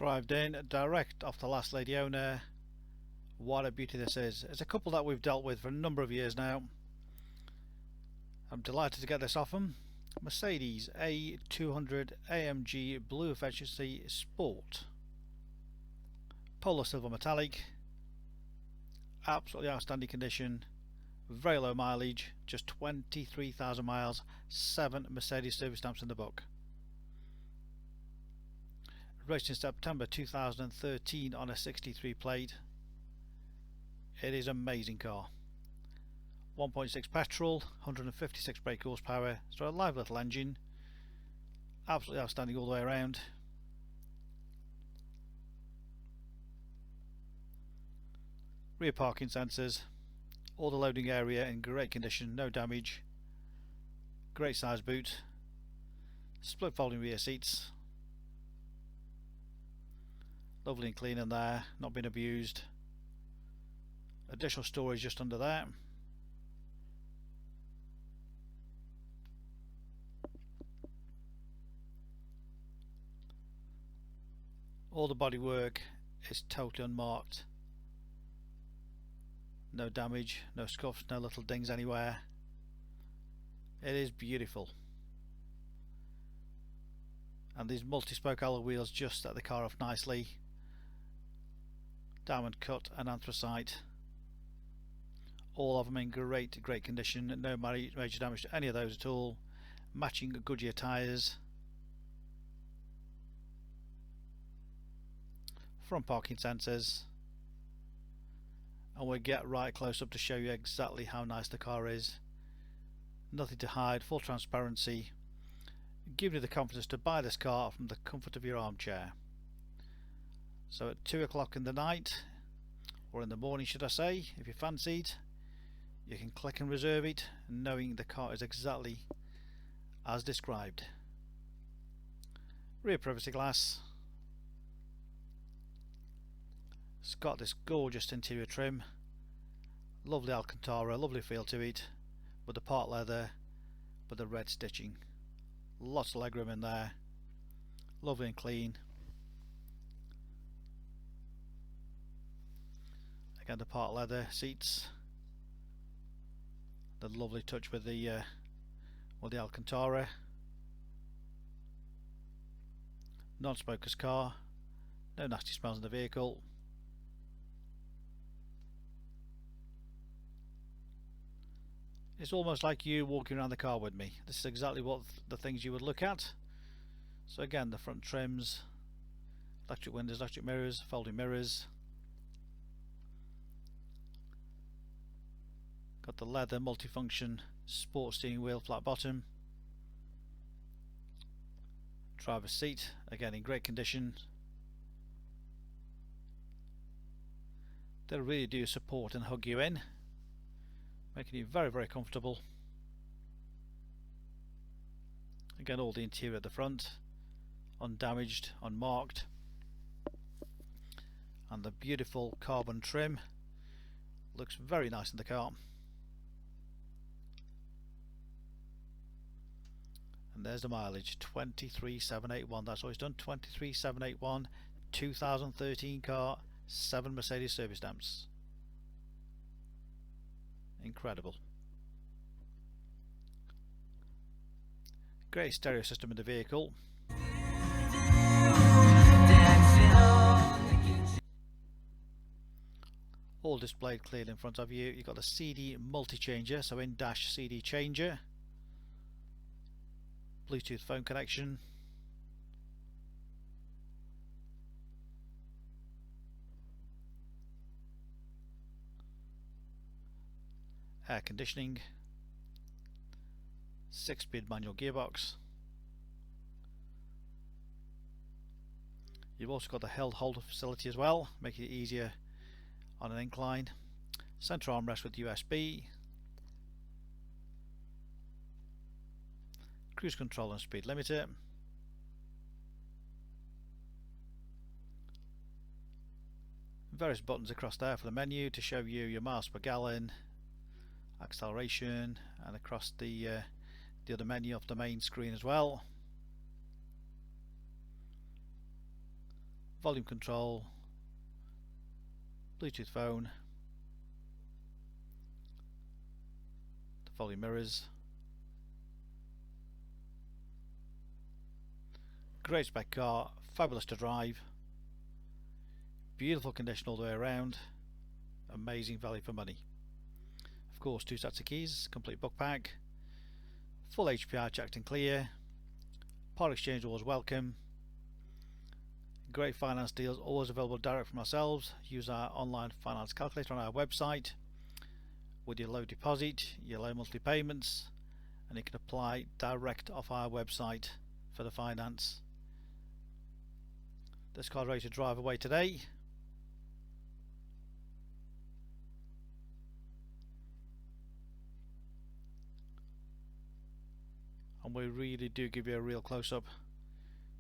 Drived in direct off the last lady owner. What a beauty this is. It's a couple that we've dealt with for a number of years now. I'm delighted to get this off them. Mercedes A200 AMG Blue Efficiency Sport. Polar silver metallic. Absolutely outstanding condition. Very low mileage. Just 23,000 miles. 7 Mercedes service stamps in the book. Raced in September 2013 on a 63 plate. It is an amazing car. 1.6 petrol, 156 brake horsepower, so a live little engine. Absolutely outstanding all the way around. Rear parking sensors, all the loading area in great condition, no damage. Great size boot, split folding rear seats. Lovely and clean in there, not been abused. Additional storage just under there. All the bodywork is totally unmarked. No damage, no scuffs, no little dings anywhere. It is beautiful. And these multi-spoke alloy wheels just set the car off nicely. Diamond cut and anthracite. All of them in great condition. No major damage to any of those at all. Matching Goodyear tyres. Front parking sensors. And we'll get right close up to show you exactly how nice the car is. Nothing to hide, full transparency. Give you the confidence to buy this car from the comfort of your armchair. So at 2 o'clock in the night, or in the morning should I say, if you fancy it, you can click and reserve it, knowing the car is exactly as described. Rear privacy glass. It's got this gorgeous interior trim. Lovely Alcantara, lovely feel to it, with the part leather, with the red stitching. Lots of legroom in there. Lovely and clean. Again, the part leather seats. The lovely touch with the Alcantara. Non-smoker's car. No nasty smells in the vehicle. It's almost like you walking around the car with me. This is exactly what the things you would look at. So again, the front trims, electric windows, electric mirrors, folding mirrors. Got the leather multifunction sport steering wheel, flat bottom. Driver's seat, again in great condition. They really do support and hug you in, making you very comfortable. Again, all the interior at the front, undamaged, unmarked, and the beautiful carbon trim looks very nice in the car. And there's the mileage, 23,781. That's all it's done, 23,781. 2013 car, 7 Mercedes service stamps. Incredible. Great stereo system in the vehicle. All displayed clearly in front of you. You've got the CD multi changer, so in-dash CD changer. Bluetooth phone connection. Air conditioning. 6-speed manual gearbox. You've also got the held holder facility as well, making it easier on an incline. Centre armrest with USB. Cruise control and speed limiter. Various buttons across there for the menu to show you your miles per gallon, acceleration, and across the other menu off the main screen as well. volume control, Bluetooth phone, the volume mirrors. Great spec car, fabulous to drive, beautiful condition all the way around, amazing value for money. Of course, 2 sets of keys, complete book pack, full HPI checked and clear, part exchange always welcome, great finance deals always available direct from ourselves. Use our online finance calculator on our website with your low deposit, your low monthly payments, and you can apply direct off our website for the finance. This car is ready to drive away today. And we really do give you a real close-up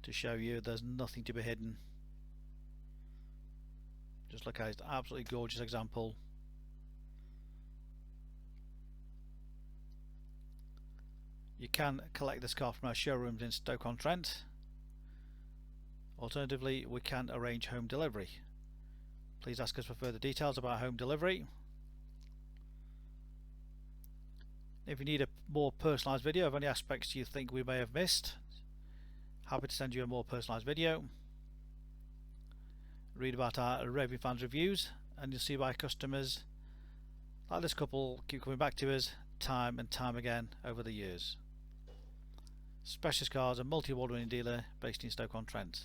to show you there's nothing to be hidden. Just look at it, absolutely gorgeous example. You can collect this car from our showrooms in Stoke on Trent. Alternatively, we can arrange home delivery. Please ask us for further details about home delivery. If you need a more personalised video of any aspects you think we may have missed, happy to send you a more personalised video. Read about our raving fans reviews and you'll see why customers like this couple keep coming back to us time and time again over the years. Specialist Cars, a multi-award winning dealer based in Stoke on Trent.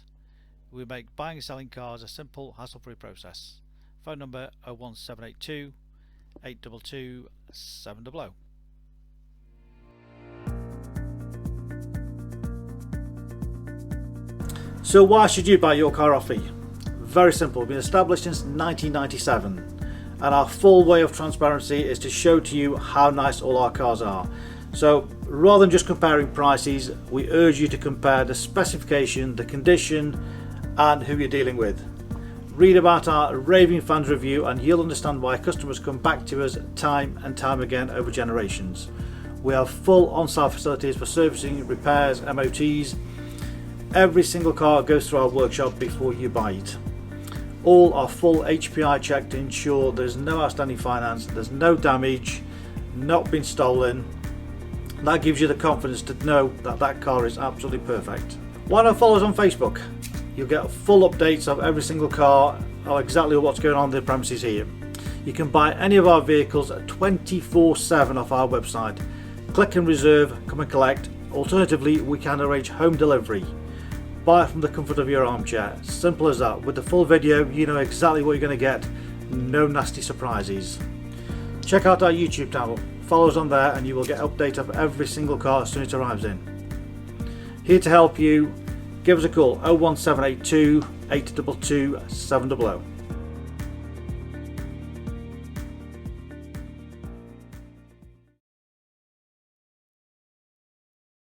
We make buying and selling cars a simple, hassle-free process. Phone number 01782 822 700. So why should you buy your car off me? Very simple. We've been established since 1997 and our full way of transparency is to show to you how nice all our cars are. So rather than just comparing prices, we urge you to compare the specification, the condition and who you're dealing with. Read about our raving fans review and you'll understand why customers come back to us time and time again over generations. We have full on-site facilities for servicing, repairs, MOTs. Every single car goes through our workshop before you buy it. All are full HPI checked to ensure there's no outstanding finance, there's no damage, not been stolen. That gives you the confidence to know that that car is absolutely perfect. Why not follow us on Facebook? You'll get full updates of every single car, of exactly what's going on in the premises here. You can buy any of our vehicles 24/7 off our website. Click and reserve, come and collect. Alternatively, we can arrange home delivery. Buy it from the comfort of your armchair. Simple as that. With the full video, you know exactly what you're going to get. No nasty surprises. Check out our YouTube channel. Follow us on there and you will get update of every single car as soon as it arrives in. Here to help you. Give us a call 01782 822 700.